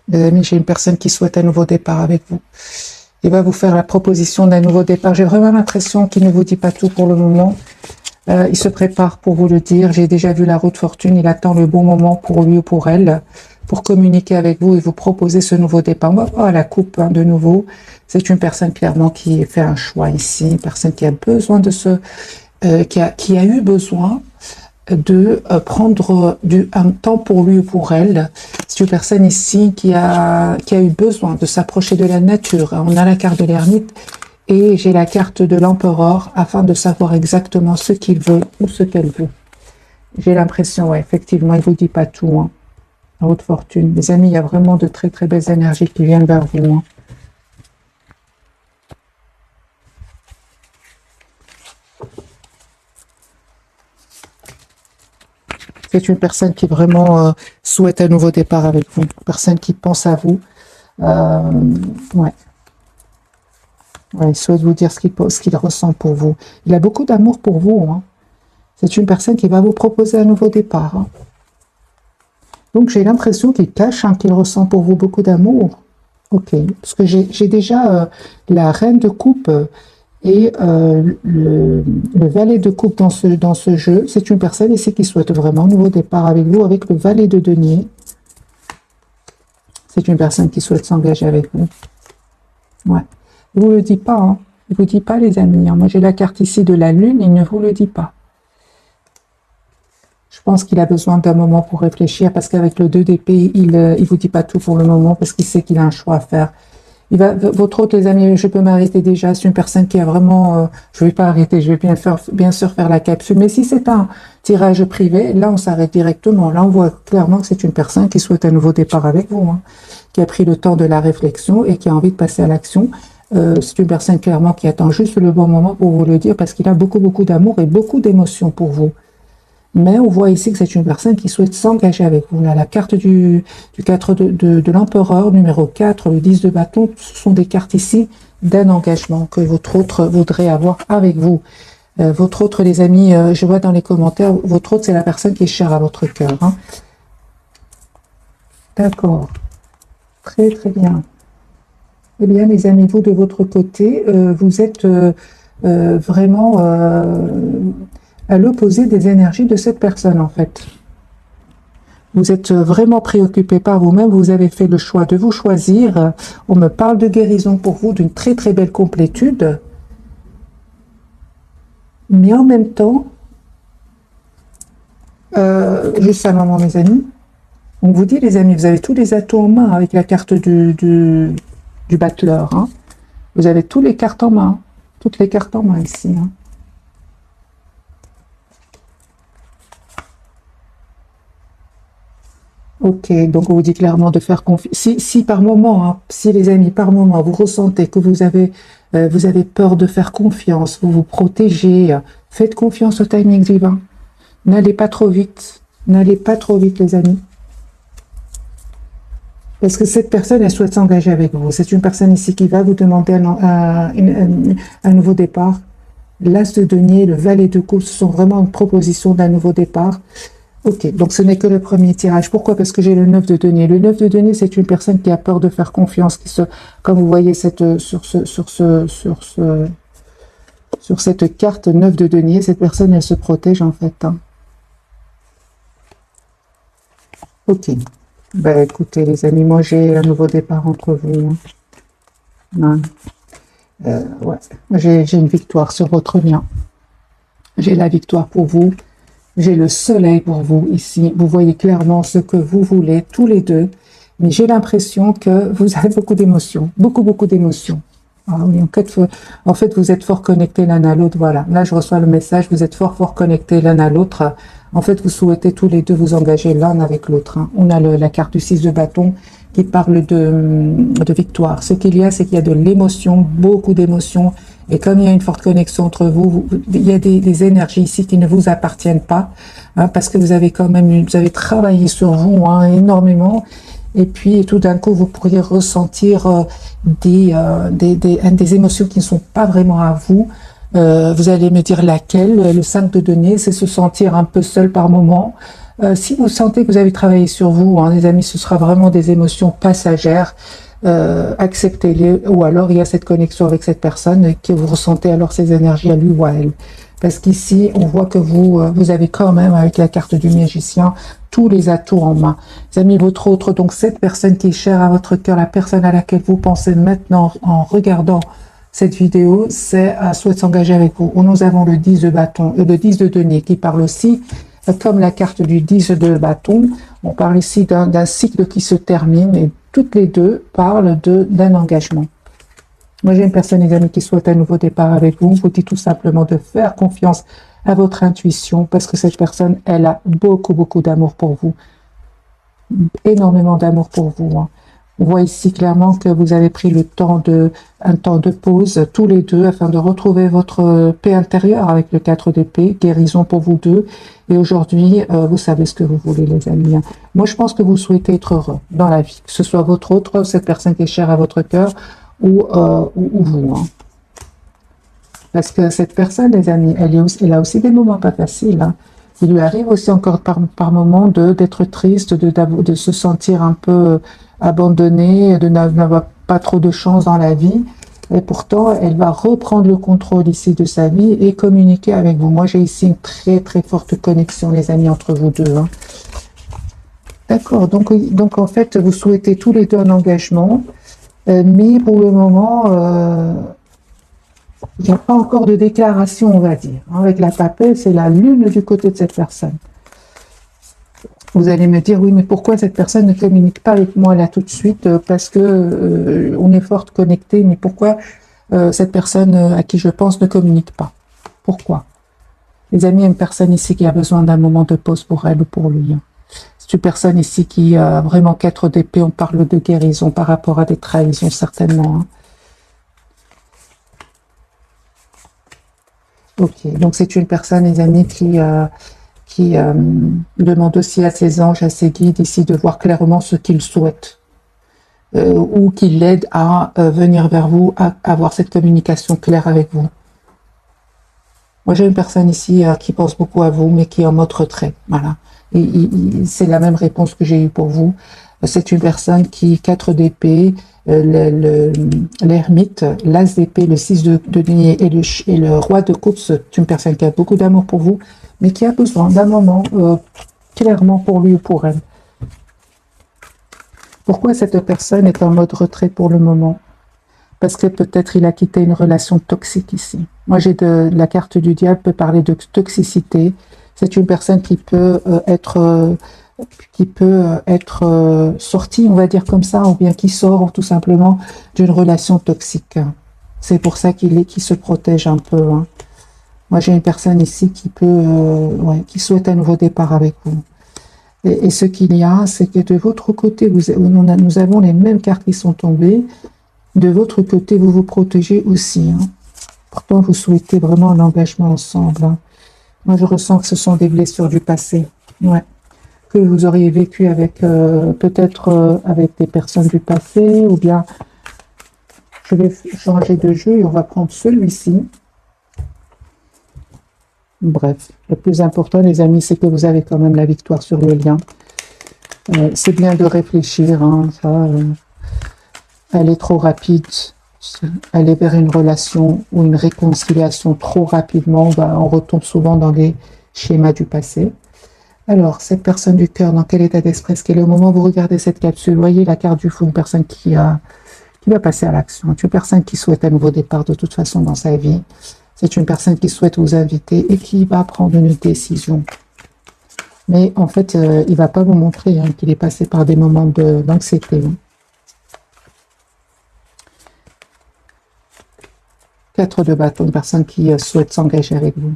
Les amis, j'ai une personne qui souhaite un nouveau départ avec vous. Il va vous faire la proposition d'un nouveau départ. J'ai vraiment l'impression qu'il ne vous dit pas tout pour le moment. Il se prépare pour vous le dire. J'ai déjà vu la roue de fortune. Il attend le bon moment pour lui ou pour elle, pour communiquer avec vous et vous proposer ce nouveau départ. On va voir la coupe de nouveau. C'est une personne clairement qui fait un choix ici, une personne qui a besoin de qui a eu besoin de prendre un temps pour lui ou pour elle. C'est une personne ici qui a eu besoin de s'approcher de la nature. On a la carte de l'ermite et j'ai la carte de l'empereur afin de savoir exactement ce qu'il veut ou ce qu'elle veut. J'ai l'impression, ouais, effectivement, il vous dit pas tout. Hein. La haute fortune. Les amis, il y a vraiment de très très belles énergies qui viennent vers vous. Hein. C'est une personne qui vraiment souhaite un nouveau départ avec vous. Une personne qui pense à vous. Ouais. Ouais, il souhaite vous dire ce qu'il ressent pour vous. Il a beaucoup d'amour pour vous. Hein. C'est une personne qui va vous proposer un nouveau départ. Hein. Donc, j'ai l'impression qu'il cache, hein, qu'il ressent pour vous beaucoup d'amour. Ok, parce que j'ai déjà la reine de coupe et le valet de coupe dans ce jeu. C'est une personne ici qui souhaite vraiment un nouveau départ avec vous, avec le valet de denier. C'est une personne qui souhaite s'engager avec vous. Ouais. Il ne vous le dit pas, hein. Il ne vous dit pas, les amis. Hein. Moi, j'ai la carte ici de la lune, il ne vous le dit pas. Je pense qu'il a besoin d'un moment pour réfléchir, parce qu'avec le 2 d'épée, il ne vous dit pas tout pour le moment, parce qu'il sait qu'il a un choix à faire. Votre autre, les amis, je peux m'arrêter déjà. C'est une personne qui a vraiment... je ne vais pas arrêter, je vais bien sûr faire la capsule. Mais si c'est un tirage privé, là, on s'arrête directement. Là, on voit clairement que c'est une personne qui souhaite un nouveau départ avec vous, hein, qui a pris le temps de la réflexion et qui a envie de passer à l'action. C'est une personne clairement qui attend juste le bon moment pour vous le dire, parce qu'il a beaucoup, beaucoup d'amour et beaucoup d'émotions pour vous. Mais on voit ici que c'est une personne qui souhaite s'engager avec vous. Là, la carte du 4 de l'empereur, numéro 4, le 10 de bâton, ce sont des cartes ici d'un engagement que votre autre voudrait avoir avec vous. Votre autre, les amis, je vois dans les commentaires, votre autre, c'est la personne qui est chère à votre cœur. Hein. D'accord. Très, très bien. Eh bien, les amis, vous, de votre côté, vous êtes vraiment... à l'opposé des énergies de cette personne, en fait. Vous êtes vraiment préoccupé par vous-même, vous avez fait le choix de vous choisir. On me parle de guérison pour vous, d'une très très belle complétude. Mais en même temps, juste un moment, mes amis, on vous dit, les amis, vous avez tous les atouts en main avec la carte du battleur. Hein. Vous avez tous les cartes en main, toutes les cartes en main ici. Hein. Ok, donc on vous dit clairement de faire confiance. Si par moment, hein, si les amis, par moment, vous ressentez que vous avez peur de faire confiance, vous vous protégez, faites confiance au timing divin. N'allez pas trop vite. N'allez pas trop vite, les amis. Parce que cette personne, elle souhaite s'engager avec vous. C'est une personne ici qui va vous demander un nouveau départ. L'as de denier, le valet de coupe, ce sont vraiment une proposition d'un nouveau départ. Ok, donc ce n'est que le premier tirage. Pourquoi? Parce que j'ai le 9 de denier. Le 9 de denier, c'est une personne qui a peur de faire confiance, comme vous voyez sur cette carte 9 de denier, cette personne, elle se protège en fait. Hein. Ok. Ben écoutez, les amis, moi j'ai un nouveau départ entre vous. Hein. Ouais. J'ai une victoire sur votre lien. J'ai la victoire pour vous. J'ai le soleil pour vous ici. Vous voyez clairement ce que vous voulez, tous les deux. Mais j'ai l'impression que vous avez beaucoup d'émotions. Beaucoup, beaucoup d'émotions. Ah oui, en fait, vous êtes fort connectés l'un à l'autre. Voilà. Là, je reçois le message. Vous êtes fort, fort connectés l'un à l'autre. En fait, vous souhaitez tous les deux vous engager l'un avec l'autre. Hein. On a la carte du 6 de bâton qui parle de victoire. Ce qu'il y a, c'est qu'il y a de l'émotion, beaucoup d'émotions. Et comme il y a une forte connexion entre vous, il y a des énergies ici qui ne vous appartiennent pas, hein, parce que vous avez quand même vous avez travaillé sur vous hein, énormément. Et puis tout d'un coup, vous pourriez ressentir des émotions qui ne sont pas vraiment à vous. Vous allez me dire laquelle. Le 5 de denier, c'est se sentir un peu seul par moment. Si vous sentez que vous avez travaillé sur vous, hein, les amis, ce sera vraiment des émotions passagères. Acceptez-les, ou alors il y a cette connexion avec cette personne que vous ressentez alors ces énergies à lui ou à elle. Parce qu'ici, on voit que vous avez quand même, avec la carte du magicien, tous les atouts en main. Les amis, votre autre, donc cette personne qui est chère à votre cœur, la personne à laquelle vous pensez maintenant en regardant cette vidéo, souhaite s'engager avec vous. Nous avons le 10 de bâton et le 10 de denier qui parle aussi, comme la carte du 10 de bâton, on parle ici d'un cycle qui se termine et toutes les deux parlent d'un engagement. Moi, j'ai une personne, les amis, qui souhaite un nouveau départ avec vous. Je vous dis tout simplement de faire confiance à votre intuition parce que cette personne, elle a beaucoup, beaucoup d'amour pour vous. Énormément d'amour pour vous. Hein. On voit ici clairement que vous avez pris un temps de pause tous les deux afin de retrouver votre paix intérieure avec le 4 d'épée, guérison pour vous deux. Et aujourd'hui, vous savez ce que vous voulez, les amis. Moi, je pense que vous souhaitez être heureux dans la vie, que ce soit votre autre, cette personne qui est chère à votre cœur, ou vous. Hein. Parce que cette personne, les amis, elle a aussi des moments pas faciles. Hein. Il lui arrive aussi encore par moments d'être triste, de se sentir un peu abandonnée, de n'avoir pas trop de chance dans la vie. Et pourtant, elle va reprendre le contrôle ici de sa vie et communiquer avec vous. Moi, j'ai ici une très, très forte connexion, les amis, entre vous deux. Hein. D'accord, donc en fait, vous souhaitez tous les deux un engagement, mais pour le moment, il n'y a pas encore de déclaration, on va dire. Avec la papelle, c'est la lune du côté de cette personne. Vous allez me dire, oui, mais pourquoi cette personne ne communique pas avec moi là tout de suite? Parce que on est fort connecté, mais pourquoi cette personne à qui je pense ne communique pas? Pourquoi? Les amis, il y a une personne ici qui a besoin d'un moment de pause pour elle ou pour lui. Hein. C'est une personne ici qui a vraiment 4 d'épée, on parle de guérison par rapport à des trahisons, certainement. Hein. Ok, donc c'est une personne, les amis, qui demande aussi à ses anges, à ses guides ici de voir clairement ce qu'ils souhaitent ou qui l'aident à venir vers vous, à avoir cette communication claire avec vous. Moi, j'ai une personne ici qui pense beaucoup à vous, mais qui est en mode retrait. Voilà. C'est la même réponse que j'ai eue pour vous. C'est une personne qui, 4 d'épée, l'ermite, l'as d'épée, le 6 de denier et le roi de coupe, c'est une personne qui a beaucoup d'amour pour vous, mais qui a besoin d'un moment clairement pour lui ou pour elle. Pourquoi cette personne est en mode retrait pour le moment? Parce que peut-être il a quitté une relation toxique ici. Moi, j'ai la carte du diable peut parler de toxicité. C'est une personne qui peut être sortie, on va dire comme ça, ou bien qui sort tout simplement d'une relation toxique. C'est pour ça qu'il se protège un peu. Hein. Moi, j'ai une personne ici qui souhaite un nouveau départ avec vous. Et ce qu'il y a, c'est que de votre côté, nous avons les mêmes cartes qui sont tombées. De votre côté, vous vous protégez aussi. Hein. Pourtant, vous souhaitez vraiment un engagement ensemble. Hein. Moi, je ressens que ce sont des blessures du passé. Ouais. Que vous auriez vécu avec peut-être avec des personnes du passé, ou bien je vais changer de jeu et on va prendre celui-ci. Bref, le plus important, les amis, c'est que vous avez quand même la victoire sur le lien. C'est bien de réfléchir. Hein, elle est trop rapide. Aller vers une relation ou une réconciliation trop rapidement, on retombe souvent dans les schémas du passé. Alors, cette personne du cœur, dans quel état d'esprit est-ce qu'elle est au moment où vous regardez cette capsule? Vous voyez la carte du fou, une personne qui va passer à l'action. Une personne qui souhaite un nouveau départ de toute façon dans sa vie. C'est une personne qui souhaite vous inviter et qui va prendre une décision. Mais en fait, il ne va pas vous montrer qu'il est passé par des moments d'anxiété. 4 de bâton, une personne qui souhaite s'engager avec vous.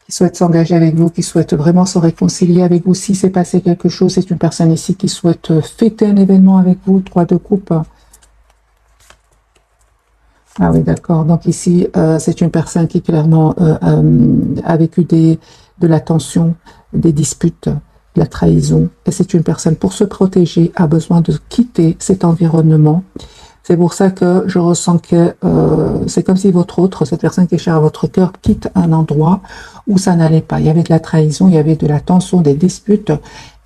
Qui souhaite s'engager avec vous, qui souhaite vraiment se réconcilier avec vous. Si c'est passé quelque chose, c'est une personne ici qui souhaite fêter un événement avec vous. 3 de coupe. Ah oui, d'accord. Donc ici, c'est une personne qui clairement a vécu de la tension, des disputes, de la trahison. Et c'est une personne, pour se protéger, a besoin de quitter cet environnement. C'est pour ça que je ressens que c'est comme si votre autre, cette personne qui est chère à votre cœur, quitte un endroit où ça n'allait pas. Il y avait de la trahison, il y avait de la tension, des disputes,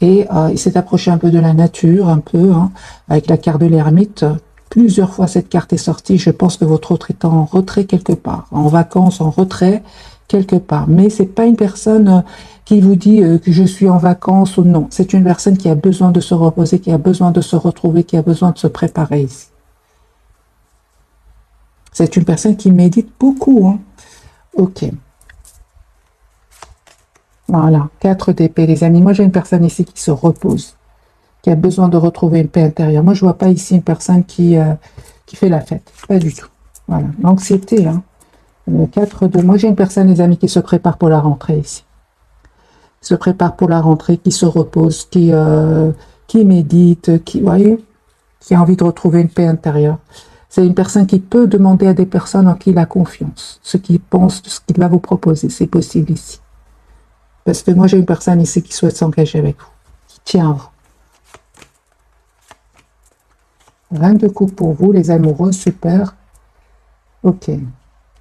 et il s'est approché un peu de la nature, un peu, hein, avec la carte de l'ermite. Plusieurs fois cette carte est sortie. Je pense que votre autre est en retrait quelque part, en vacances, en retrait quelque part. Mais c'est pas une personne qui vous dit que je suis en vacances ou non. C'est une personne qui a besoin de se reposer, qui a besoin de se retrouver, qui a besoin de se préparer ici. C'est une personne qui médite beaucoup. Hein. Ok. Voilà. 4 d'épée, les amis. Moi, j'ai une personne ici qui se repose, qui a besoin de retrouver une paix intérieure. Moi, je vois pas ici une personne qui fait la fête. Pas du tout. Voilà. L'anxiété, hein. Le 4 de... Moi, j'ai une personne, les amis, qui se prépare pour la rentrée ici. Qui se prépare pour la rentrée, qui se repose, qui médite, qui, voyez, qui a envie de retrouver une paix intérieure. C'est une personne qui peut demander à des personnes en qui il a confiance, ce qu'il pense, ce qu'il va vous proposer. C'est possible ici. Parce que moi, j'ai une personne ici qui souhaite s'engager avec vous, qui tient à vous. 22 coups pour vous, les amoureux, super. Ok.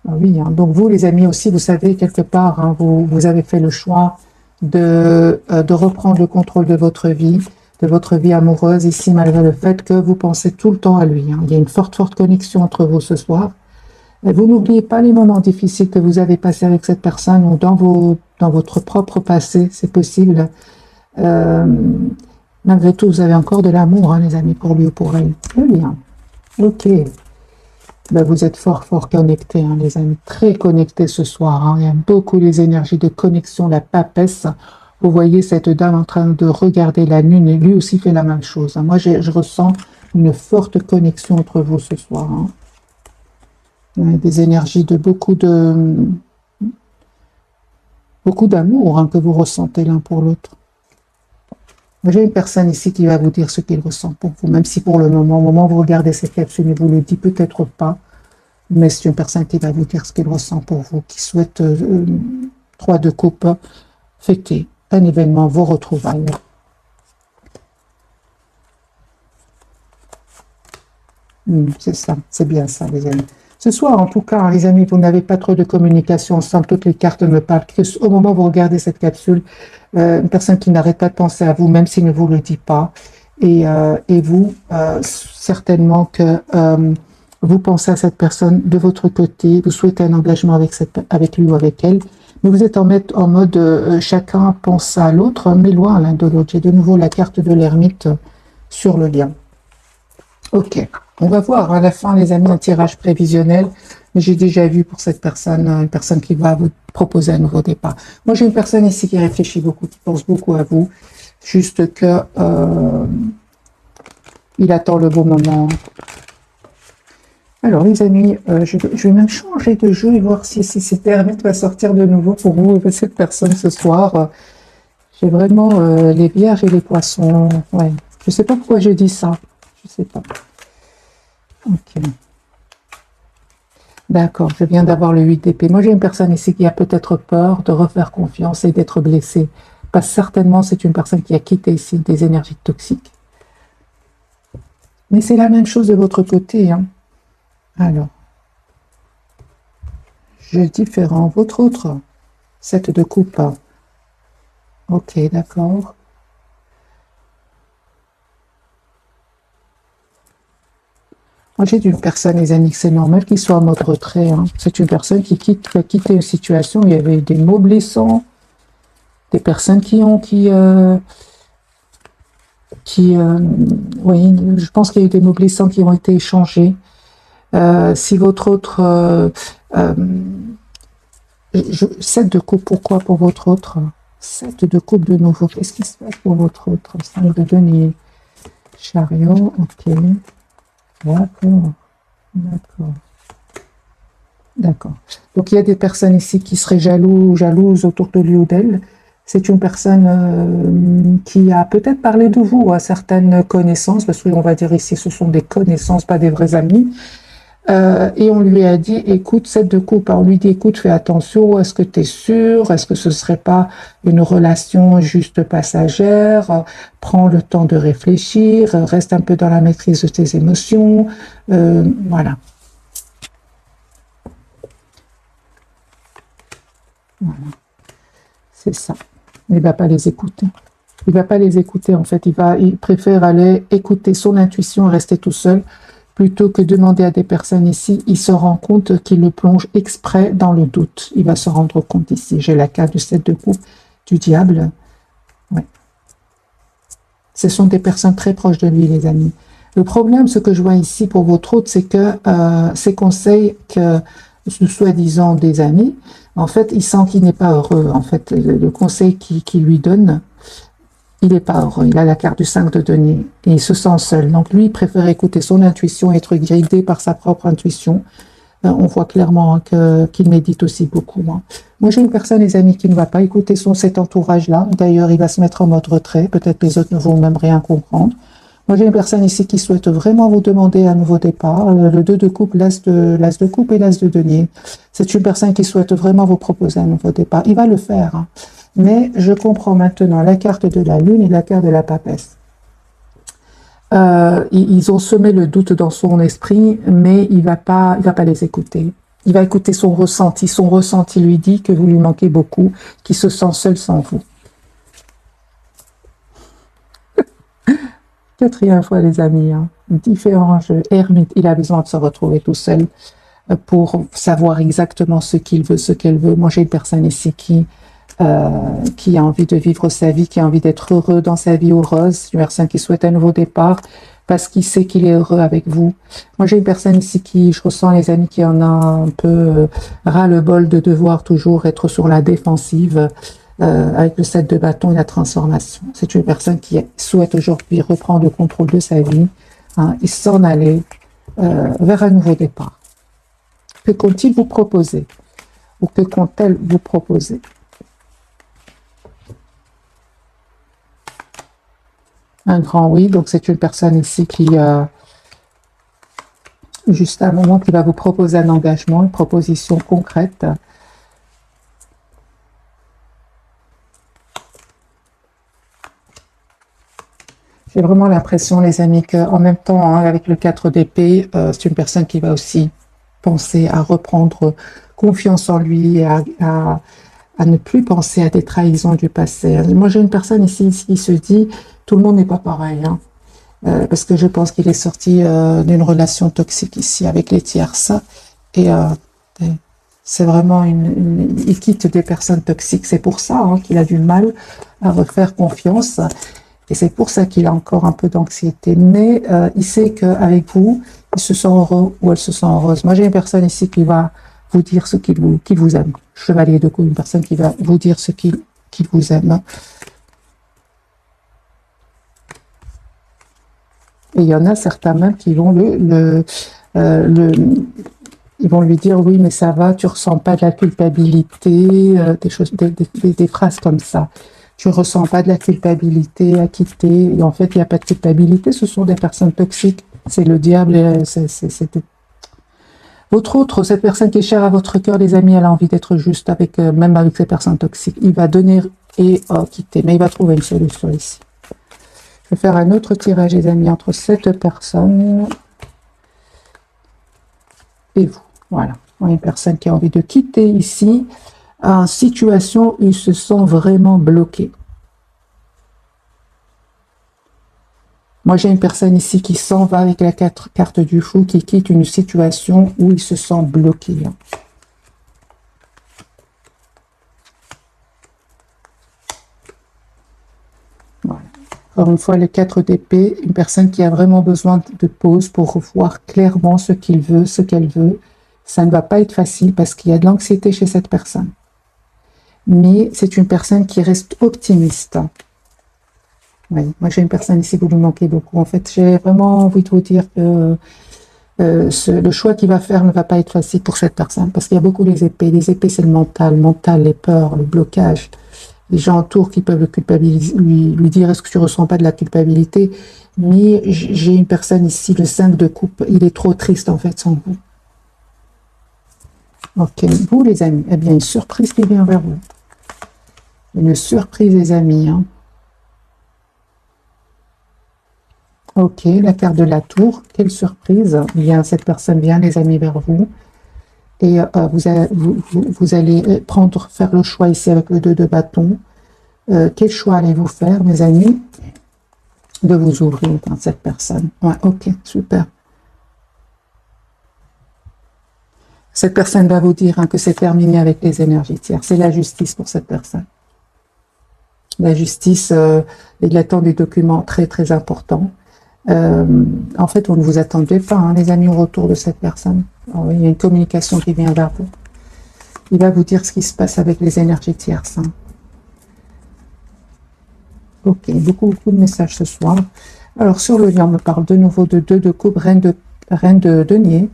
Ah oui, hein. Donc vous, les amis, aussi, vous savez, quelque part, hein, vous avez fait le choix de reprendre le contrôle de votre vie amoureuse, ici, malgré le fait que vous pensez tout le temps à lui. Hein. Il y a une forte connexion entre vous ce soir. Et vous n'oubliez pas les moments difficiles que vous avez passés avec cette personne ou dans votre propre passé, c'est possible. Malgré tout, vous avez encore de l'amour, hein, les amis, pour lui ou pour elle. Très bien. Ok. Ben, vous êtes fort connectés, hein, les amis. Très connectés ce soir. Hein. Il y a beaucoup les énergies de connexion, la papesse. Vous voyez cette dame en train de regarder la lune et lui aussi fait la même chose. Hein. Moi, je ressens une forte connexion entre vous ce soir. Hein. Il y a des énergies de beaucoup d'amour, hein, que vous ressentez l'un pour l'autre. J'ai une personne ici qui va vous dire ce qu'il ressent pour vous, même si pour le moment, au moment où vous regardez cette capsule, il vous le dit peut-être pas, mais c'est une personne qui va vous dire ce qu'il ressent pour vous, qui souhaite 3 de coupe, fêter un événement, vos retrouvailles. C'est ça, c'est bien ça, les amis. Ce soir, en tout cas, les amis, vous n'avez pas trop de communication ensemble. Toutes les cartes me parlent qu'au moment où vous regardez cette capsule, une personne qui n'arrête pas de penser à vous, même s'il ne vous le dit pas. Et vous, certainement que vous pensez à cette personne de votre côté, vous souhaitez un engagement avec lui ou avec elle, mais vous êtes en mode chacun pense à l'autre, mais loin l'un de l'autre. J'ai de nouveau la carte de l'ermite sur le lien. Ok, on va voir à la fin, les amis, un tirage prévisionnel. Mais j'ai déjà vu pour cette personne, une personne qui va vous proposer un nouveau départ. Moi, j'ai une personne ici qui réfléchit beaucoup, qui pense beaucoup à vous. Juste que il attend le bon moment. Alors, les amis, je vais même changer de jeu et voir si cette ermite va sortir de nouveau pour vous, cette personne ce soir. J'ai vraiment les vierges et les poissons. Ouais. Je ne sais pas pourquoi je dis ça. Je sais pas. Ok. D'accord, je viens d'avoir le 8 d'épée. Moi, j'ai une personne ici qui a peut-être peur de refaire confiance et d'être blessée. Parce que certainement, c'est une personne qui a quitté ici des énergies toxiques. Mais c'est la même chose de votre côté. Hein. Alors, jeu différent. Votre autre, 7 de coupe. Ok, d'accord. Moi, j'ai une personne, les amis, c'est normal qu'il soit en mode retrait. Hein. C'est une personne qui a quitté une situation où il y avait des mots blessants, des personnes oui, je pense qu'il y a eu des mots blessants qui ont été échangés. Si votre autre... 7 de coupe, pourquoi pour votre autre 7 de coupe de nouveau. Qu'est-ce qui se passe pour votre autre 5 de denier. Chariot, ok. D'accord. D'accord. Donc, il y a des personnes ici qui seraient jalouses autour de lui ou d'elle. C'est une personne qui a peut-être parlé de vous à certaines connaissances, parce qu'on va dire ici, ce sont des connaissances, pas des vrais amis. Et on lui a dit, écoute, 7 de coupe, on lui dit, écoute, fais attention, est-ce que tu es sûr, est-ce que ce serait pas une relation juste passagère, prends le temps de réfléchir, reste un peu dans la maîtrise de tes émotions, voilà. Voilà, c'est ça. Il va pas les écouter. Il va pas les écouter, en fait. Il préfère aller écouter son intuition et rester tout seul plutôt que demander à des personnes ici. Il se rend compte qu'il le plonge exprès dans le doute. Il va se rendre compte ici. J'ai la carte de 7 de coupe du diable. Ouais. Ce sont des personnes très proches de lui, les amis. Le problème, ce que je vois ici pour votre hôte, c'est que ces conseils que, soi-disant des amis, en fait, il sent qu'il n'est pas heureux. En fait, le conseil qu'il lui donne, il n'est pas heureux. Il a la carte du 5 de denier et il se sent seul. Donc, lui, il préfère écouter son intuition, être guidé par sa propre intuition. On voit clairement qu'il médite aussi beaucoup. Moi, j'ai une personne, les amis, qui ne va pas écouter cet entourage-là. D'ailleurs, il va se mettre en mode retrait. Peut-être que les autres ne vont même rien comprendre. Moi, j'ai une personne ici qui souhaite vraiment vous demander un nouveau départ. Le 2 de coupe, l'as de coupe et l'as de denier. C'est une personne qui souhaite vraiment vous proposer un nouveau départ. Il va le faire. Hein. Mais je comprends maintenant la carte de la lune et la carte de la papesse. Ils ont semé le doute dans son esprit, mais il va pas les écouter. Il va écouter son ressenti. Son ressenti lui dit que vous lui manquez beaucoup, qu'il se sent seul sans vous. Quatrième fois, les amis, hein. Différents jeux. Ermite, il a besoin de se retrouver tout seul pour savoir exactement ce qu'il veut, ce qu'elle veut. Moi, j'ai une personne ici qui a envie de vivre sa vie, qui a envie d'être heureux dans sa vie heureuse, une personne qui souhaite un nouveau départ parce qu'il sait qu'il est heureux avec vous. Moi, j'ai une personne ici qui, je ressens, les amis, qui en a un peu ras-le-bol de devoir toujours être sur la défensive avec le 7 de bâton et la transformation. C'est une personne qui souhaite aujourd'hui reprendre le contrôle de sa vie, hein, et s'en aller vers un nouveau départ. Que compte-t-il vous proposer? Ou que compte-t-elle vous proposer? Un grand oui, donc c'est une personne ici qui, juste à un moment, qui va vous proposer un engagement, une proposition concrète. J'ai vraiment l'impression, les amis, qu'en même temps, hein, avec le 4 d'épée, c'est une personne qui va aussi penser à reprendre confiance en lui, et à ne plus penser à des trahisons du passé. Moi, j'ai une personne ici qui se dit, tout le monde n'est pas pareil, hein, parce que je pense qu'il est sorti d'une relation toxique ici avec les tierces, et c'est vraiment il quitte des personnes toxiques. C'est pour ça, hein, qu'il a du mal à refaire confiance. Et c'est pour ça qu'il a encore un peu d'anxiété. Mais il sait qu'avec vous, il se sent heureux ou elle se sent heureuse. Moi, j'ai une personne ici qui va vous dire ce qu'il vous aime. Chevalier de coupe, une personne qui va vous dire ce qu'il vous aime. Et il y en a certains même qui vont ils vont lui dire, oui, mais ça va, tu ressens pas de la culpabilité, des phrases comme ça. Tu ne ressens pas de la culpabilité à quitter. Et en fait, il n'y a pas de culpabilité. Ce sont des personnes toxiques. C'est le diable. Votre autre, cette personne qui est chère à votre cœur, les amis, elle a envie d'être juste même avec ces personnes toxiques. Il va donner et quitter. Mais il va trouver une solution ici. Je vais faire un autre tirage, les amis, entre cette personne et vous. Voilà. Une personne qui a envie de quitter ici, en situation où il se sent vraiment bloqué. Moi, j'ai une personne ici qui s'en va avec la carte du fou, qui quitte une situation où il se sent bloqué. Voilà. Encore une fois, le 4 d'épée, une personne qui a vraiment besoin de pause pour voir clairement ce qu'il veut, ce qu'elle veut. Ça ne va pas être facile parce qu'il y a de l'anxiété chez cette personne. Mais c'est une personne qui reste optimiste. Oui, moi j'ai une personne ici que vous me manquez beaucoup. En fait, j'ai vraiment envie de vous dire que le choix qu'il va faire ne va pas être facile pour cette personne, parce qu'il y a beaucoup les épées. Les épées, c'est le mental, les peurs, le blocage. Les gens autour qui peuvent le culpabiliser, lui dire, est-ce que tu ne ressens pas de la culpabilité? Mais j'ai une personne ici, le 5 de coupe, il est trop triste en fait sans vous. Ok, vous les amis, eh bien une surprise qui vient vers vous. Une surprise les amis. Hein. Ok, la carte de la tour, quelle surprise. Eh bien, cette personne vient les amis vers vous. Et vous allez faire le choix ici avec le 2 de bâton. Quel choix allez-vous faire, mes amis, de vous ouvrir dans cette personne? Ouais, ok, super. Cette personne va vous dire hein, que c'est terminé avec les énergies tiers. C'est la justice pour cette personne. La justice, il attend des documents très, très importants. En fait, vous ne vous attendez pas, hein, les amis, au retour de cette personne. Alors, il y a une communication qui vient vers vous. Il va vous dire ce qui se passe avec les énergies tierces. Hein. Ok, beaucoup de messages ce soir. Alors, sur le lien, on me parle de nouveau de 2 de coupe, reine de denier.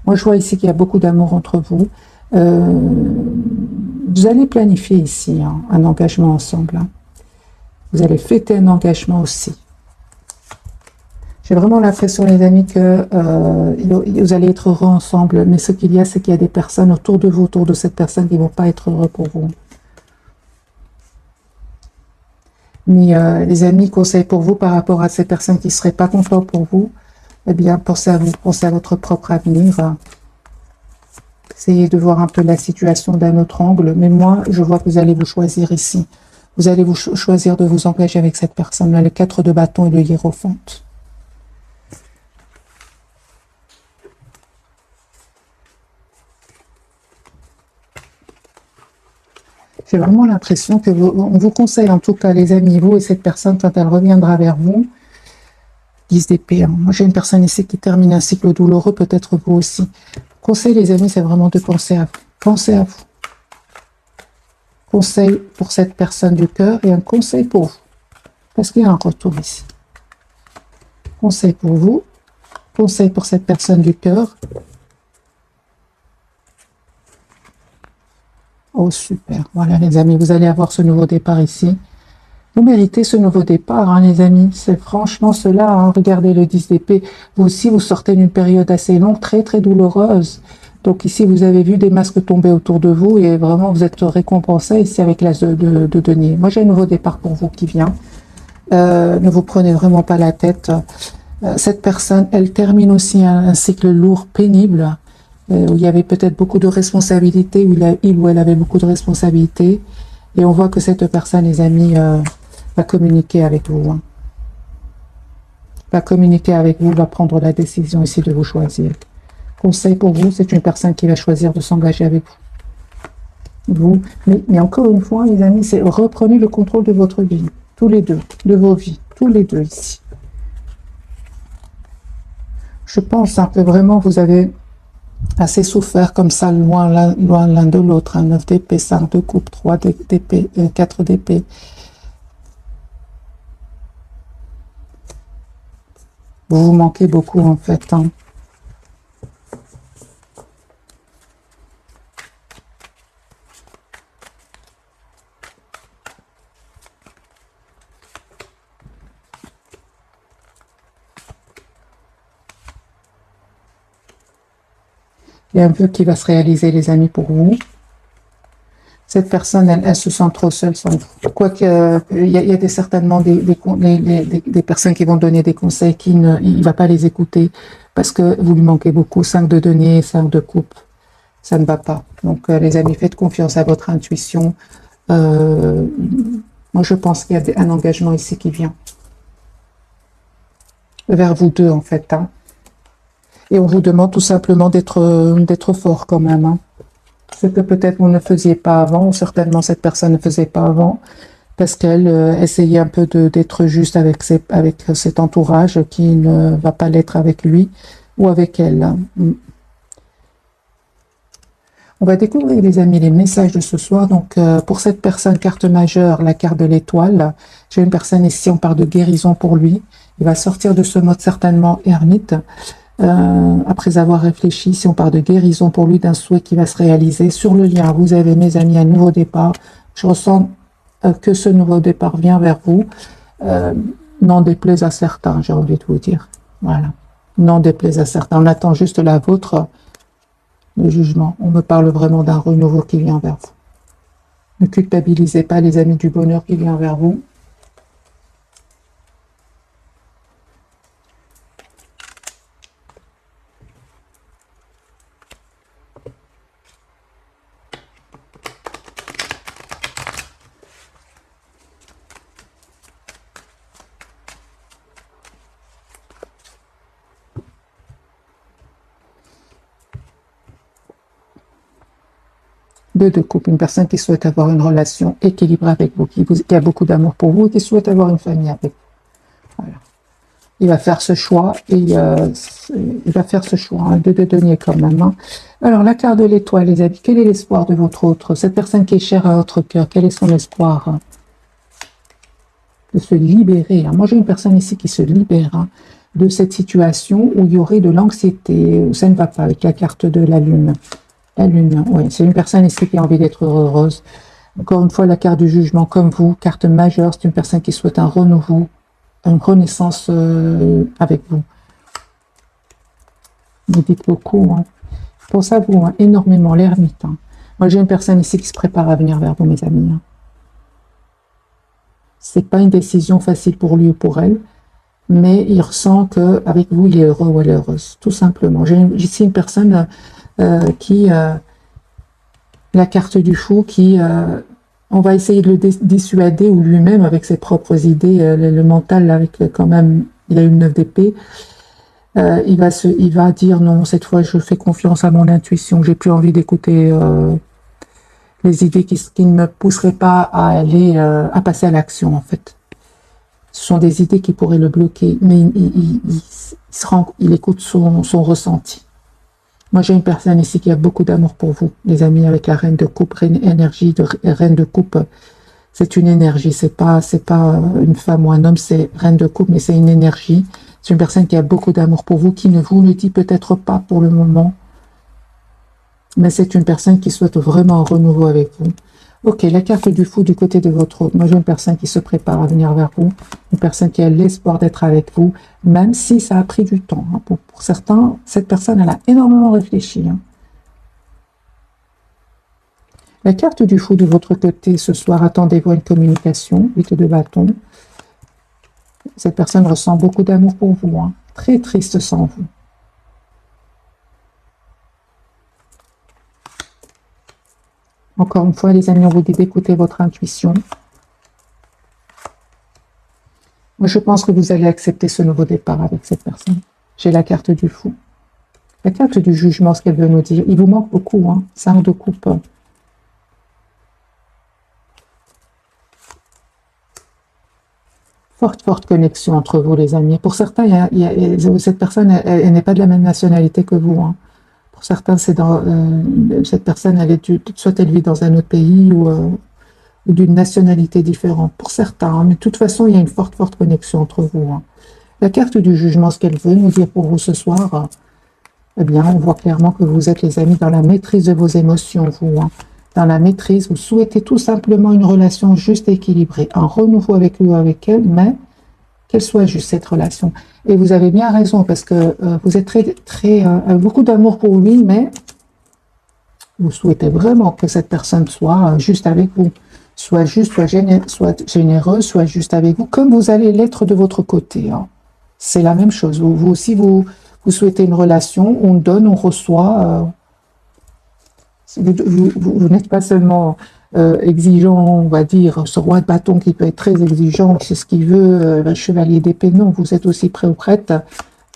Moi, je vois ici qu'il y a beaucoup d'amour entre vous. Vous allez planifier ici hein, un engagement ensemble. Hein. Vous allez fêter un engagement aussi. J'ai vraiment l'impression, les amis, que vous allez être heureux ensemble. Mais ce qu'il y a, c'est qu'il y a des personnes autour de vous, autour de cette personne, qui ne vont pas être heureux pour vous. Mais les amis, conseils pour vous par rapport à ces personnes qui ne seraient pas contentes pour vous, eh bien, pensez à vous, pensez à votre propre avenir. Essayez de voir un peu la situation d'un autre angle. Mais moi, je vois que vous allez vous choisir ici. Vous allez vous choisir de vous engager avec cette personne-là, le 4 de bâton et le hiérophante. J'ai vraiment l'impression que on vous conseille, en tout cas, les amis, vous et cette personne, quand elle reviendra vers vous, 10 d'épée. Hein. Moi, j'ai une personne ici qui termine un cycle douloureux, peut-être vous aussi. Conseil, les amis, c'est vraiment de penser à vous. Pensez à vous. Conseil pour cette personne du cœur et un conseil pour vous. Parce qu'il y a un retour ici. Conseil pour vous. Conseil pour cette personne du cœur. Oh, super. Voilà, les amis, vous allez avoir ce nouveau départ ici. Vous méritez ce nouveau départ, hein, les amis. C'est franchement cela. Hein. Regardez le 10 d'épée. Vous aussi, vous sortez d'une période assez longue, très, très douloureuse. Donc ici, vous avez vu des masques tomber autour de vous et vraiment, vous êtes récompensé ici avec l'as de denier. Moi, j'ai un nouveau départ pour vous qui vient. Ne vous prenez vraiment pas la tête. Cette personne, elle termine aussi un cycle lourd, pénible, où il y avait peut-être beaucoup de responsabilités, où il ou elle avait beaucoup de responsabilités. Et on voit que cette personne, les amis, va communiquer avec vous. Hein. Va communiquer avec vous, va prendre la décision ici de vous choisir. Conseil pour vous, c'est une personne qui va choisir de s'engager avec vous. Mais encore une fois, les amis, c'est reprenez le contrôle de votre vie. Tous les deux, de vos vies. Tous les deux ici. Je pense hein, que vraiment vous avez assez souffert comme ça, loin l'un de l'autre. Hein, 9 d'épée, 5 de coupe, 3 d'épée, 4 d'épée. Vous vous manquez beaucoup en fait. Hein. Il y a un vœu qui va se réaliser, les amis, pour vous. Cette personne, elle se sent trop seule sans vous. Quoique, il y a certainement des personnes qui vont donner des conseils il ne va pas les écouter parce que vous lui manquez beaucoup. 5 de denier, 5 de coupe. Ça ne va pas. Donc, les amis, faites confiance à votre intuition. Moi, je pense qu'il y a un engagement ici qui vient. Vers vous deux, en fait. Hein. Et on vous demande tout simplement d'être fort quand même. Hein. Ce que peut-être vous ne faisiez pas avant, ou certainement cette personne ne faisait pas avant, parce qu'elle essayait un peu d'être juste avec cet entourage qui ne va pas l'être avec lui ou avec elle. Hein. On va découvrir, les amis, les messages de ce soir. Donc, pour cette personne, carte majeure, la carte de l'étoile. J'ai une personne ici, on parle de guérison pour lui. Il va sortir de ce mode certainement ermite. Après avoir réfléchi, si on parle de guérison pour lui, d'un souhait qui va se réaliser. Sur le lien, vous avez, mes amis, un nouveau départ. Je ressens que ce nouveau départ vient vers vous. N'en déplaise à certains, j'ai envie de vous dire. Voilà. N'en déplaise à certains. On attend juste la vôtre le jugement. On me parle vraiment d'un renouveau qui vient vers vous. Ne culpabilisez pas les amis du bonheur qui vient vers vous. Deux de couple, une personne qui souhaite avoir une relation équilibrée avec vous, qui a beaucoup d'amour pour vous et qui souhaite avoir une famille avec vous. Voilà. Il va faire ce choix et il va faire ce choix. Hein, deux de denier quand même. Hein. Alors, la carte de l'étoile, les amis, quel est l'espoir de votre autre? Cette personne qui est chère à votre cœur, quel est son espoir? Hein, de se libérer. Hein. Moi, j'ai une personne ici qui se libère hein, de cette situation où il y aurait de l'anxiété, où ça ne va pas avec la carte de la lune. La lune, oui, c'est une personne ici qui a envie d'être heureuse. Encore une fois, la carte du jugement, comme vous, carte majeure, c'est une personne qui souhaite un renouveau, une renaissance avec vous. Vous dites beaucoup. Hein. Je pense à vous hein, énormément, l'ermite. Hein. Moi, j'ai une personne ici qui se prépare à venir vers vous, mes amis. Hein. C'est pas une décision facile pour lui ou pour elle, mais il ressent qu'avec vous, il est heureux ou elle est heureuse, tout simplement. J'ai ici une personne qui, la carte du fou, qui, on va essayer de le dissuader, ou lui-même, avec ses propres idées, le mental, avec quand même, il a une 9 d'épée, il va dire non, cette fois je fais confiance à mon intuition, j'ai plus envie d'écouter les idées qui ne me pousseraient pas à aller, à passer à l'action, en fait. Ce sont des idées qui pourraient le bloquer, mais il écoute son ressenti. Moi, j'ai une personne ici qui a beaucoup d'amour pour vous, les amis, avec la reine de coupe, énergie de reine de coupe. C'est une énergie, c'est pas une femme ou un homme, c'est reine de coupe, mais c'est une énergie. C'est une personne qui a beaucoup d'amour pour vous, qui ne vous le dit peut-être pas pour le moment, mais c'est une personne qui souhaite vraiment un renouveau avec vous. Ok, la carte du fou du côté de votre autre. Moi, j'ai une personne qui se prépare à venir vers vous, une personne qui a l'espoir d'être avec vous, même si ça a pris du temps. Hein. Pour certains, cette personne, elle a énormément réfléchi. Hein. La carte du fou de votre côté, ce soir, attendez-vous à une communication, 8 de bâton. Cette personne ressent beaucoup d'amour pour vous, hein. Très triste sans vous. Encore une fois, les amis, on vous dit d'écouter votre intuition. Moi, je pense que vous allez accepter ce nouveau départ avec cette personne. J'ai la carte du fou. La carte du jugement, ce qu'elle veut nous dire. Il vous manque beaucoup, hein. 5 de coupe. Forte connexion entre vous, les amis. Pour certains, cette personne, elle n'est pas de la même nationalité que vous, hein. Pour certains, c'est cette personne, soit elle vit dans un autre pays ou d'une nationalité différente. Pour certains, hein, mais de toute façon, il y a une forte connexion entre vous. Hein. La carte du jugement, ce qu'elle veut nous dire pour vous ce soir, eh bien, on voit clairement que vous êtes, les amis, dans la maîtrise de vos émotions, vous. Hein. Dans la maîtrise, vous souhaitez tout simplement une relation juste et équilibrée, un renouveau avec lui ou avec elle, mais qu'elle soit juste cette relation. Et vous avez bien raison, parce que vous êtes beaucoup d'amour pour lui, mais vous souhaitez vraiment que cette personne soit juste avec vous, soit juste, soit généreuse, soit juste avec vous, comme vous allez l'être de votre côté. Hein. C'est la même chose. Vous aussi, vous souhaitez une relation, on donne, on reçoit. Vous n'êtes pas seulement exigeant, on va dire, ce roi de bâton qui peut être très exigeant, c'est ce qu'il veut, le chevalier d'épée, non, vous êtes aussi prêt ou prête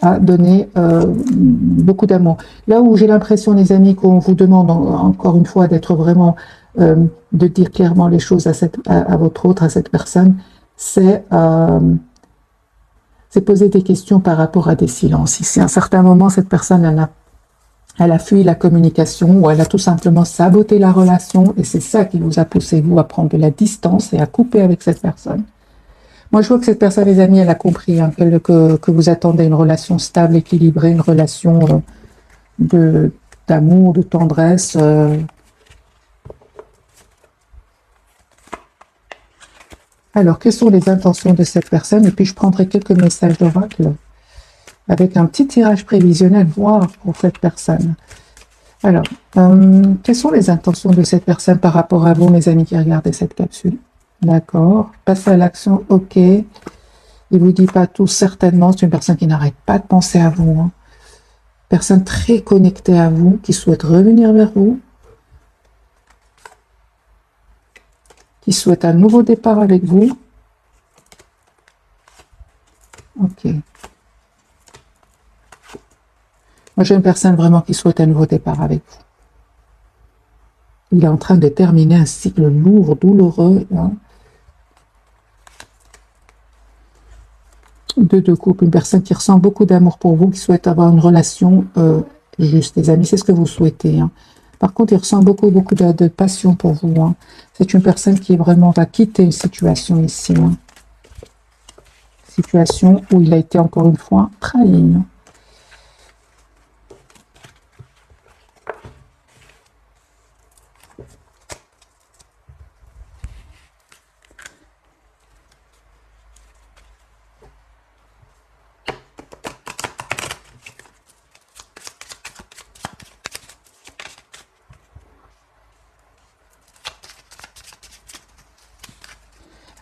à donner beaucoup d'amour. Là où j'ai l'impression, les amis, qu'on vous demande encore une fois d'être vraiment, de dire clairement les choses à votre autre, à cette personne, c'est poser des questions par rapport à des silences. Si à un certain moment, cette personne, elle a fui la communication ou elle a tout simplement saboté la relation et c'est ça qui vous a poussé, vous, à prendre de la distance et à couper avec cette personne. Moi, je vois que cette personne, les amis, elle a compris hein, que vous attendez une relation stable, équilibrée, une relation d'amour, de tendresse. Alors, quelles sont les intentions de cette personne? Et puis, je prendrai quelques messages d'oracle avec un petit tirage prévisionnel, voir pour cette personne. Alors, quelles sont les intentions de cette personne par rapport à vous, mes amis qui regardaient cette capsule? D'accord. Passe à l'action, ok. Il vous dit pas tout, certainement. C'est une personne qui n'arrête pas de penser à vous. Hein. Personne très connectée à vous, qui souhaite revenir vers vous. Qui souhaite un nouveau départ avec vous. Ok. Moi, j'ai une personne vraiment qui souhaite un nouveau départ avec vous. Il est en train de terminer un cycle lourd, douloureux. Hein. De couple, une personne qui ressent beaucoup d'amour pour vous, qui souhaite avoir une relation juste, les amis, c'est ce que vous souhaitez. Hein. Par contre, il ressent beaucoup de passion pour vous. Hein. C'est une personne qui vraiment va quitter une situation ici. Hein. Situation où il a été encore une fois trahi. Hein.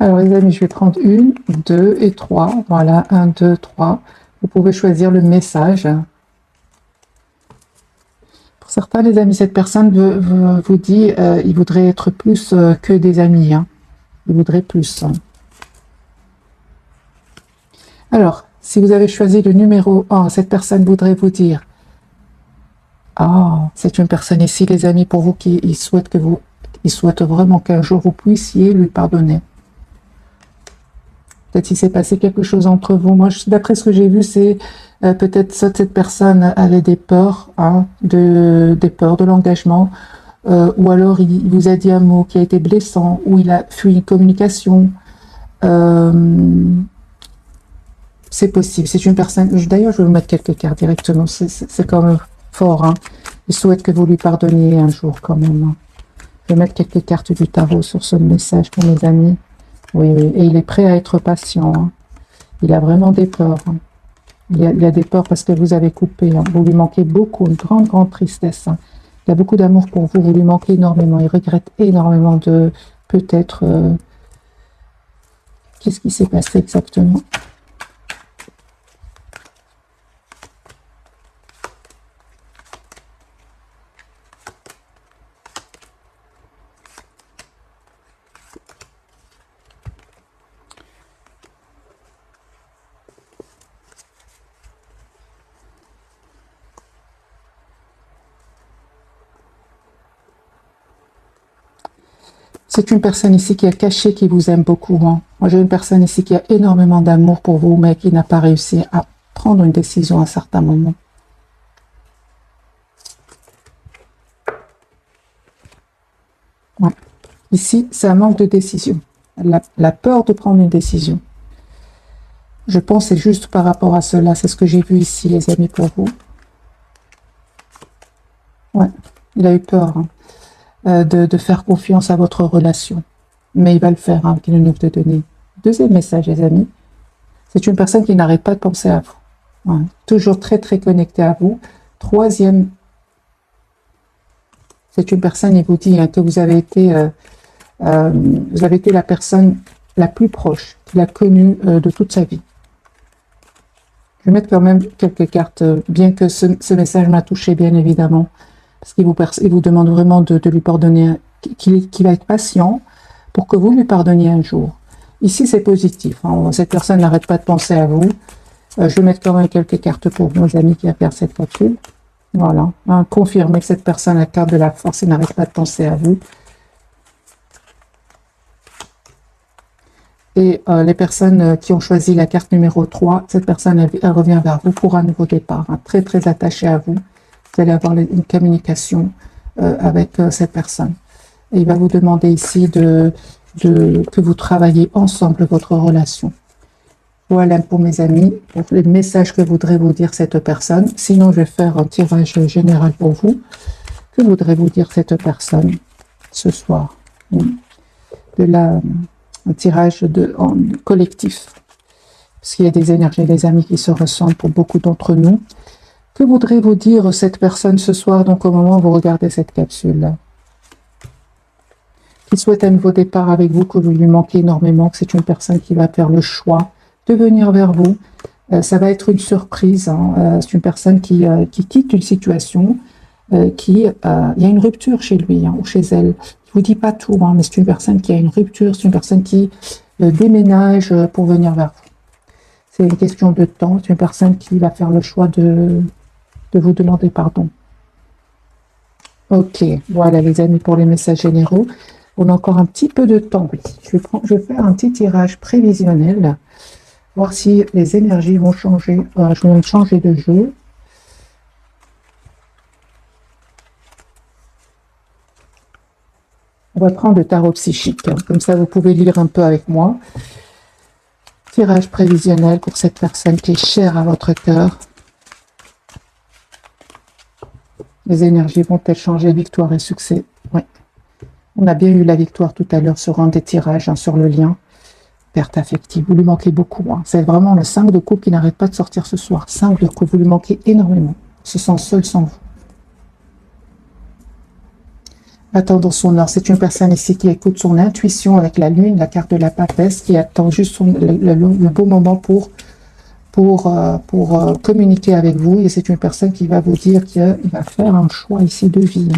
Alors les amis, je vais prendre 1, 2 et 3. Voilà, 1, 2, 3. Vous pouvez choisir le message. Pour certains, les amis, cette personne vous dit il voudrait être plus que des amis. Hein. Il voudrait plus. Hein. Alors, si vous avez choisi le numéro 1, cette personne voudrait vous dire c'est une personne ici, les amis, pour vous qui souhaite vraiment qu'un jour vous puissiez lui pardonner. Peut-être qu'il s'est passé quelque chose entre vous. Moi, d'après ce que j'ai vu, c'est peut-être soit cette personne avait des peurs, hein, des peurs de l'engagement, ou alors il vous a dit un mot qui a été blessant, ou il a fui une communication. C'est possible. C'est une personne. D'ailleurs, je vais vous mettre quelques cartes directement. C'est quand même fort. Hein. Il souhaite que vous lui pardonniez un jour quand même. Hein. Je vais mettre quelques cartes du tarot sur ce message pour mes amis. Oui, oui. Et il est prêt à être patient. Hein. Il a vraiment des peurs. Hein. Il y a des peurs parce que vous avez coupé. Hein. Vous lui manquez beaucoup. Une grande, grande tristesse. Hein. Il a beaucoup d'amour pour vous. Vous lui manquez énormément. Il regrette énormément de peut-être... Qu'est-ce qui s'est passé exactement? C'est une personne ici qui a caché, qui vous aime beaucoup. Hein. Moi, j'ai une personne ici qui a énormément d'amour pour vous, mais qui n'a pas réussi à prendre une décision à un certain moment. Ouais. Ici, c'est un manque de décision. La peur de prendre une décision. Je pense que c'est juste par rapport à cela. C'est ce que j'ai vu ici, les amis, pour vous. Ouais, il a eu peur. Hein. De faire confiance à votre relation. Mais il va le faire, hein, qu'il nous de donner. Deuxième message, les amis. C'est une personne qui n'arrête pas de penser à vous. Ouais. Toujours très, très connectée à vous. Troisième, c'est une personne, il vous dit hein, que vous avez été la personne la plus proche qu'il a connue de toute sa vie. Je vais mettre quand même quelques cartes, bien que ce message m'a touché, bien évidemment. Parce qu'il vous demande vraiment de lui pardonner, qu'il va être patient pour que vous lui pardonniez un jour. Ici, c'est positif. Hein. Cette personne n'arrête pas de penser à vous. Je vais mettre quand même quelques cartes pour nos amis qui regardent cette capsule. Voilà. Hein, confirmez que cette personne a la carte de la force et n'arrête pas de penser à vous. Et les personnes qui ont choisi la carte numéro 3, cette personne, elle revient vers vous pour un nouveau départ. Hein, très, très attachée à vous. Vous allez avoir une communication avec cette personne. Et il va vous demander ici que vous travaillez ensemble votre relation. Voilà pour mes amis, pour les messages que voudrait vous dire cette personne. Sinon, je vais faire un tirage général pour vous. Que voudrait vous dire cette personne ce soir? Un tirage collectif. Parce qu'il y a des énergies, des amis qui se ressemblent pour beaucoup d'entre nous. Que voudrait vous dire cette personne ce soir, donc au moment où vous regardez cette capsule? Qui souhaite un nouveau départ avec vous, que vous lui manquez énormément, que c'est une personne qui va faire le choix de venir vers vous. Ça va être une surprise. Hein. C'est une personne qui quitte une situation, il y a une rupture chez lui ou chez elle. Je vous dis pas tout, mais c'est une personne qui a une rupture, c'est une personne qui déménage pour venir vers vous. C'est une question de temps, c'est une personne qui va faire le choix de vous demander pardon. Ok, voilà les amis pour les messages généraux. On a encore un petit peu de temps, oui. Je vais faire un petit tirage prévisionnel, voir si les énergies vont changer, vont changer de jeu. On va prendre le tarot psychique, hein. Comme ça vous pouvez lire un peu avec moi. Tirage prévisionnel pour cette personne qui est chère à votre cœur. Les énergies vont-elles changer? Victoire et succès? Oui. On a bien eu la victoire tout à l'heure sur un des tirages, sur le lien. Perte affective, vous lui manquez beaucoup. C'est vraiment le 5 de coupe qui n'arrête pas de sortir ce soir. 5 de coupe, vous lui manquez énormément. Il se sent seul sans vous. Attendons son heure. C'est une personne ici qui écoute son intuition avec la lune, la carte de la papesse, qui attend juste le beau moment pour communiquer avec vous. Et c'est une personne qui va vous dire qu'il va faire un choix ici de vie.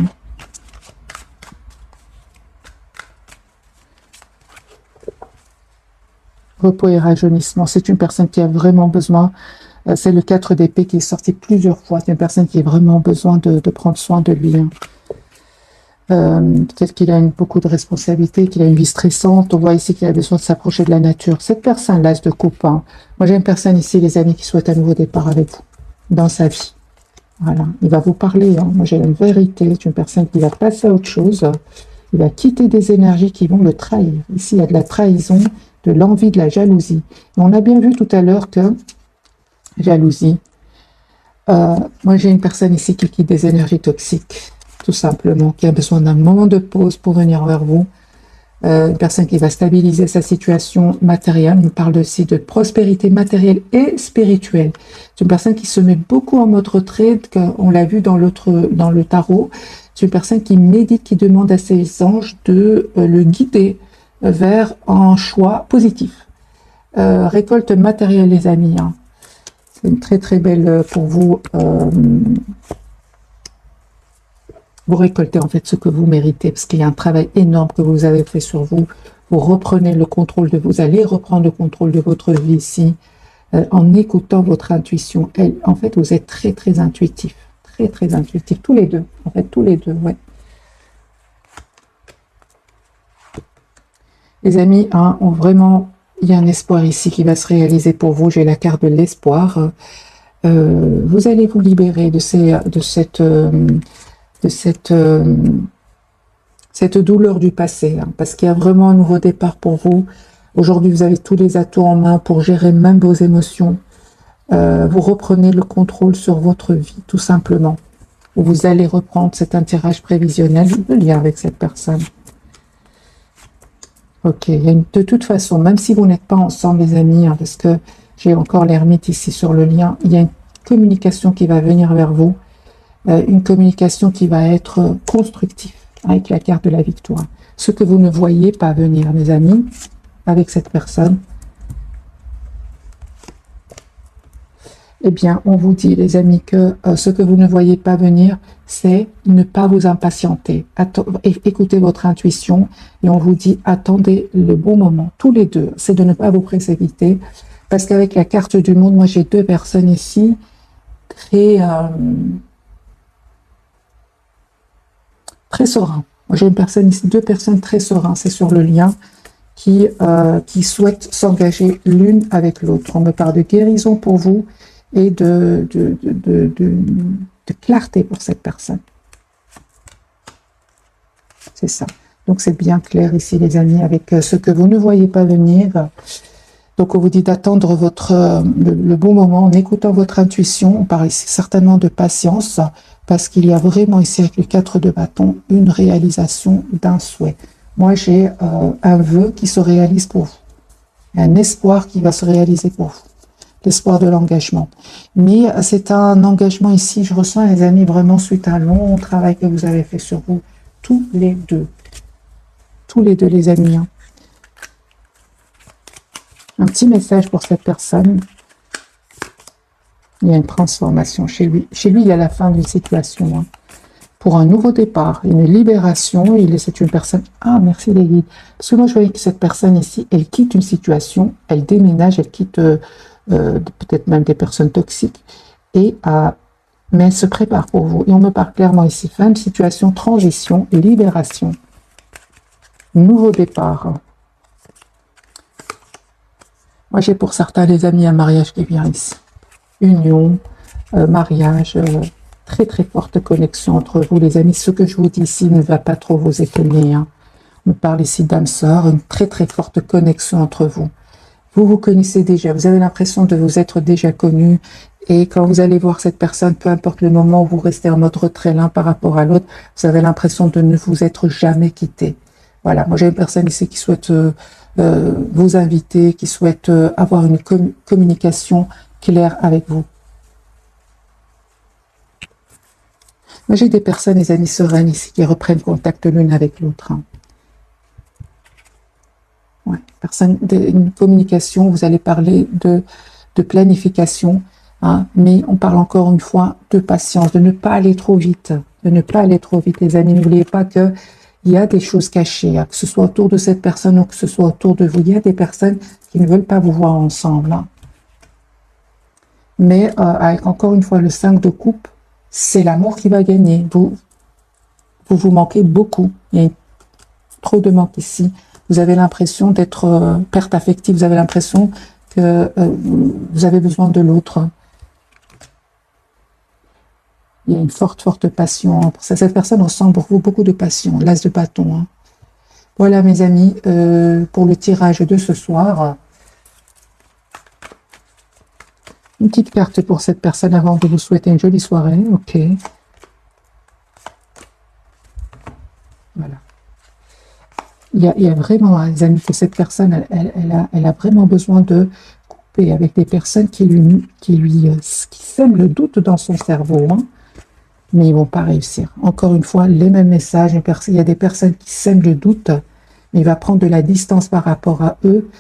Repos et rajeunissement. C'est une personne qui a vraiment besoin. C'est le 4 d'épée qui est sorti plusieurs fois. C'est une personne qui a vraiment besoin de prendre soin de lui. Peut-être qu'il a beaucoup de responsabilités, qu'il a une vie stressante. On voit ici qu'il a besoin de s'approcher de la nature. Cette personne, l'as de coupe. Moi, j'ai une personne ici, les amis, qui souhaite un nouveau départ avec vous dans sa vie. Voilà, il va vous parler. Moi, j'ai une vérité. C'est une personne qui va passer à autre chose. Il va quitter des énergies qui vont le trahir. Ici, il y a de la trahison, de l'envie, de la jalousie. Et on a bien vu tout à l'heure que jalousie. Moi, j'ai une personne ici qui quitte des énergies toxiques. Tout simplement, qui a besoin d'un moment de pause pour venir vers vous. Une personne qui va stabiliser sa situation matérielle. On parle aussi de prospérité matérielle et spirituelle. C'est une personne qui se met beaucoup en mode retrait, on l'a vu dans le tarot. C'est une personne qui médite, qui demande à ses anges de le guider vers un choix positif. Récolte matérielle, les amis. C'est une très très belle pour vous. Vous récoltez en fait ce que vous méritez, parce qu'il y a un travail énorme que vous avez fait sur vous. Vous reprenez le contrôle vous allez reprendre le contrôle de votre vie ici, en écoutant votre intuition. En fait, vous êtes très très intuitif, très très intuitif, tous les deux. En fait, tous les deux, ouais. Les amis, il y a un espoir ici qui va se réaliser pour vous. J'ai la carte de l'espoir. Vous allez vous libérer de cette douleur du passé, parce qu'il y a vraiment un nouveau départ pour vous. Aujourd'hui, vous avez tous les atouts en main pour gérer même vos émotions. Vous reprenez le contrôle sur votre vie, tout simplement. Vous allez reprendre cet tirage prévisionnel, le lien avec cette personne. Ok, de toute façon, même si vous n'êtes pas ensemble, les amis, parce que j'ai encore l'ermite ici sur le lien, il y a une communication qui va venir vers vous. Une communication qui va être constructive avec la carte de la victoire. Ce que vous ne voyez pas venir, mes amis, avec cette personne, eh bien, on vous dit, les amis, que ce que vous ne voyez pas venir, c'est ne pas vous impatienter. Écoutez votre intuition et on vous dit, attendez le bon moment, tous les deux. C'est de ne pas vous précipiter, parce qu'avec la carte du monde, moi, j'ai deux personnes ici, très serein. J'ai deux personnes très sereines, c'est sur le lien, qui souhaitent s'engager l'une avec l'autre. On me parle de guérison pour vous et de clarté pour cette personne. C'est ça. Donc c'est bien clair ici, les amis, avec ce que vous ne voyez pas venir. Donc on vous dit d'attendre le bon moment en écoutant votre intuition. On parle ici certainement de patience, parce qu'il y a vraiment ici avec les 4 de bâton une réalisation d'un souhait. Moi j'ai un vœu qui se réalise pour vous, un espoir qui va se réaliser pour vous. l'espoir de l'engagement. Mais c'est un engagement ici, je ressens les amis, vraiment suite à un long travail que vous avez fait sur vous, tous les deux les amis. Hein. Un petit message pour cette personne. Il y a une transformation chez lui. Chez lui, il y a la fin d'une situation. Hein. Pour un nouveau départ, une libération. C'est une personne... Ah, merci les guides. Parce que moi, je voyais que cette personne ici, elle quitte une situation, elle déménage, elle quitte peut-être même des personnes toxiques. Mais elle se prépare pour vous. Et on me parle clairement ici. Fin de situation, transition, libération. Nouveau départ. Moi, j'ai pour certains les amis un mariage qui vient ici. Union, mariage, très très forte connexion entre vous les amis. Ce que je vous dis ici ne va pas trop vous étonner. Hein. On me parle ici d'âme sœur, une très très forte connexion entre vous. Vous vous connaissez déjà, vous avez l'impression de vous être déjà connu. Et quand vous allez voir cette personne, peu importe le moment où vous restez en mode retrait l'un par rapport à l'autre, vous avez l'impression de ne vous être jamais quitté. Voilà, moi j'ai une personne ici qui souhaite vous inviter, qui souhaite avoir une communication claire avec vous. Moi j'ai des personnes, les amis sereines ici, qui reprennent contact l'une avec l'autre. Hein. Ouais, une communication, vous allez parler de planification, hein, mais on parle encore une fois de patience, de ne pas aller trop vite, les amis. N'oubliez pas que il y a des choses cachées, hein, que ce soit autour de cette personne ou que ce soit autour de vous. Il y a des personnes qui ne veulent pas vous voir ensemble. Hein. Mais avec encore une fois le 5 de coupe, c'est l'amour qui va gagner. Vous manquez beaucoup. Il y a trop de manque ici. Vous avez l'impression d'être perte affective. Vous avez l'impression que vous avez besoin de l'autre. Il y a une forte passion. Cette personne ressent pour vous beaucoup de passion. L'as de bâton. Hein. Voilà mes amis, pour le tirage de ce soir. Une petite carte pour cette personne avant de vous souhaiter une jolie soirée. Ok. Voilà. Il y a vraiment, les amis, que cette personne, elle a vraiment besoin de couper avec des personnes qui sèment le doute dans son cerveau. Hein. Mais ils ne vont pas réussir. Encore une fois, les mêmes messages. Il y a des personnes qui sèment le doute, mais il va prendre de la distance par rapport à eux,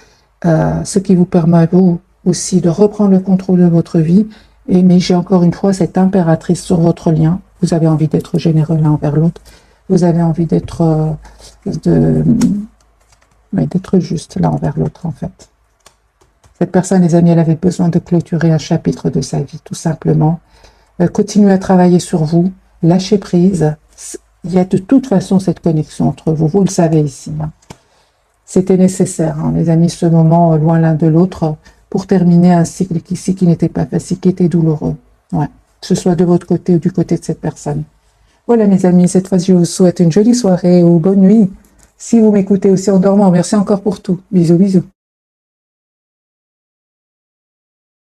ce qui vous permet à vous aussi de reprendre le contrôle de votre vie. Mais j'ai encore une fois cette impératrice sur votre lien. Vous avez envie d'être généreux l'un envers l'autre. Vous avez envie d'être juste l'un envers l'autre, en fait. Cette personne, les amis, elle avait besoin de clôturer un chapitre de sa vie, tout simplement. Continuez à travailler sur vous, lâchez prise. Il y a de toute façon cette connexion entre vous, vous le savez ici. Hein. C'était nécessaire, hein, les amis, ce moment loin l'un de l'autre, pour terminer un cycle ici qui n'était pas facile, qui était douloureux. Ouais. Que ce soit de votre côté ou du côté de cette personne. Voilà mes amis, cette fois je vous souhaite une jolie soirée ou bonne nuit. Si vous m'écoutez aussi en dormant, merci encore pour tout. Bisous, bisous.